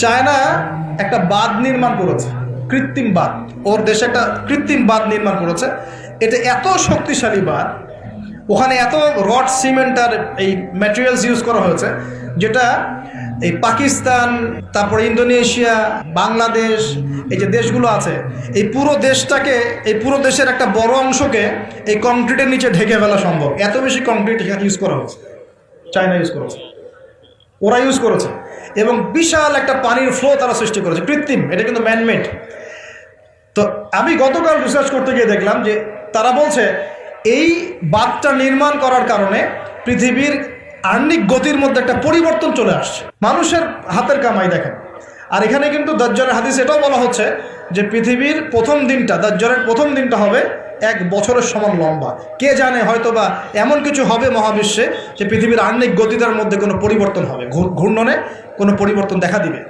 China একটা বাঁধ নির্মাণ করেছে, কৃত্রিম বাঁধ। ওর দেশে একটা কৃত্রিম বাঁধ নির্মাণ করেছে। এটা এত শক্তিশালী বাঁধ, ওখানে এত রড সিমেন্ট আর এই ম্যাটেরিয়ালস ইউজ করা হয়েছে, যেটা এই পাকিস্তান, তারপরে ইন্দোনেশিয়া, বাংলাদেশ, এই যে দেশগুলো আছে, এই পুরো দেশটাকে, এই পুরো দেশের একটা বড় অংশকে এই কংক্রিটের নিচে ঢেকে ফেলা সম্ভব। এত বেশি কংক্রিট এখানে ইউজ করা হয়েছে, চায়না ইউজ করেছে, ওরা ইউজ করেছে। এবং বিশাল একটা পানির ফ্লো তারা সৃষ্টি করেছে, কৃত্রিম, এটা কিন্তু ম্যানমেড। তো আমি গতকাল রিসার্চ করতে গিয়ে দেখলাম যে তারা বলছে এই বাঁধটা নির্মাণ করার কারণে পৃথিবীর আহ্নিক গতির মধ্যে একটা পরিবর্তন চলে আসছে। মানুষের হাতের কামাই দেখেন। আর এখানে কিন্তু দাজ্জালের হাদিস এটাও বলা হচ্ছে যে পৃথিবীর প্রথম দিনটা, দাজ্জালের প্রথম দিনটা হবে 1 বছরের সমান লম্বা। কে জানে, হয়তো বা এমন কিছু হবে মহাবিশ্বে যে পৃথিবীর আহ্নিক গতিটার মধ্যে কোনো পরিবর্তন হবে, ঘূর্ণনে কোনো পরিবর্তন দেখা দিবে।